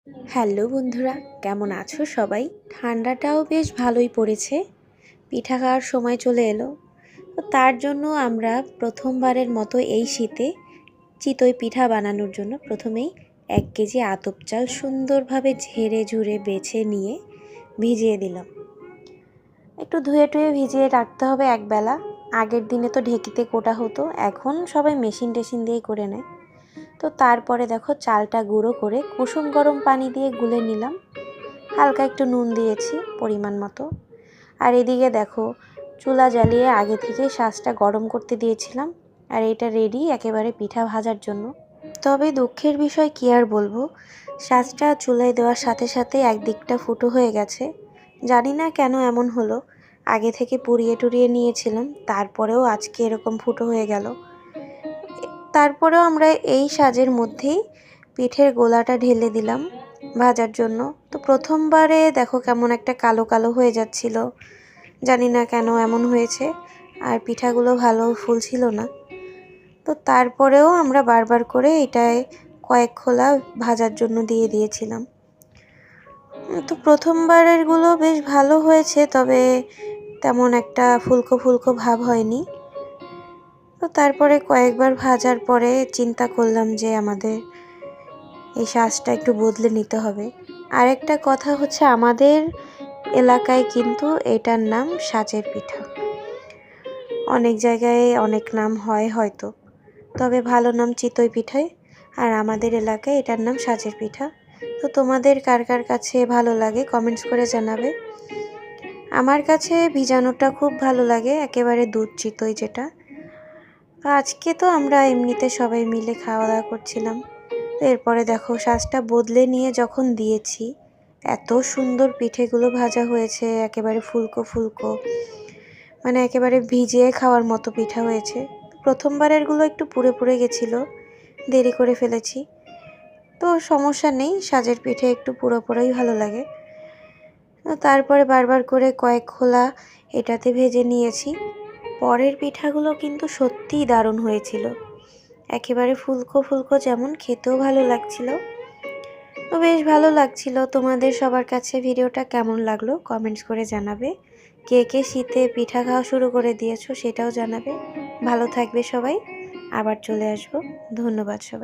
Hello বন্ধুরা, কেমন আছো সবাই? ঠান্ডাটাও বেশ ভালোই পড়েছে। পিঠা খাওয়ার সময় চলে এলো। তো তার জন্য আমরা প্রথমবারের মতো এই শীতে চিতই পিঠা বানানোর জন্য প্রথমেই 1 কেজি আতপ চাল সুন্দরভাবে ঝেড়ে ঝুড়ে বেছে নিয়ে ভিজিয়ে দিলাম। একটু ধুয়ে টুয়ে ভিজিয়ে রাখতে হবে একবেলা। আগের দিনে তো ঢেঁকিতে কোটা হতো, এখন সবাই মেশিন টেশিন দিয়েই করে নেয়। তো তারপরে দেখো চালটা গুঁড়ো করে কুসুম গরম পানি দিয়ে গুলে নিলাম। হালকা একটু নুন দিয়েছি পরিমাণ মতো। আর এদিকে দেখো চুলা জ্বালিয়ে আগে থেকেই শাঁসটা গরম করতে দিয়েছিলাম। আর এটা রেডি একেবারে পিঠা ভাজার জন্য। তবে দুঃখের বিষয় কি আর বলবো, শাঁসটা চুলায় দেওয়ার সাথে সাথে একদিকটা ফুটো হয়ে গেছে। জানি না কেন এমন হলো, আগে থেকে পুড়িয়ে টুরিয়ে নিয়েছিলাম, তারপরেও আজকে এরকম ফুটো হয়ে গেল। তারপরেও আমরা এই সাজের মধ্যেই পিঠের গোলাটা ঢেলে দিলাম ভাজার জন্য। তো প্রথমবারে দেখো কেমন একটা কালো কালো হয়ে যাচ্ছিল, জানি না কেন এমন হয়েছে। আর পিঠাগুলো ভালো ফুলছিল না। তো তারপরেও আমরা বারবার করে এটায় কয়েক খোলা ভাজার জন্য দিয়ে দিয়েছিলাম। তো প্রথমবারেরগুলো বেশ ভালো হয়েছে, তবে তেমন একটা ফুলকো ফুলকো ভাব হয়নি। তো তারপরে কয়েকবার ভাজার পরে চিন্তা করলাম যে আমাদের এই শাঁসটা একটু বদলে নিতে হবে। আরেকটা কথা হচ্ছে, আমাদের এলাকায় কিন্তু এটার নাম সাজের পিঠা। অনেক জায়গায় অনেক নাম হয় হয়তো, তবে ভালো নাম চিতই পিঠাই। আর আমাদের এলাকায় এটার নাম সাজের পিঠা। তো তোমাদের কার কার কাছে ভালো লাগে কমেন্টস করে জানাবে। আমার কাছে ভিজানোটা খুব ভালো লাগে, একেবারে দুধ চিতই যেটা। আজকে তো আমরা এমনিতে সবাই মিলে খাওয়া দাওয়া করছিলাম। এরপরে দেখো শাঁসটা বদলে নিয়ে যখন দিয়েছি, এত সুন্দর পিঠেগুলো ভাজা হয়েছে, একেবারে ফুলকো ফুলকো, মানে একেবারে ভিজিয়ে খাওয়ার মতো পিঠা হয়েছে। প্রথমবারেরগুলো একটু পুড়ে পুড়ে গেছিলো, দেরি করে ফেলেছি। তো সমস্যা নেই, সাজের পিঠে একটু পুরো পুরোই ভালো লাগে। তারপরে বারবার করে কয়েক খোলা এটাতে ভেজে নিয়েছি। পরের পিঠাগুলো কিন্তু সত্যিই দারুণ হয়েছিল, একেবারে ফুলকো ফুলকো, যেমন খেতেও ভালো লাগছিল। তো বেশ ভালো লাগছিল। তোমাদের সবার কাছে ভিডিওটা কেমন লাগলো কমেন্টস করে জানাবে। কে কে শীতে পিঠা খাওয়া শুরু করে দিয়েছো সেটাও জানাবে। ভালো থাকবে সবাই, আবার চলে আসবো। ধন্যবাদ সবাই।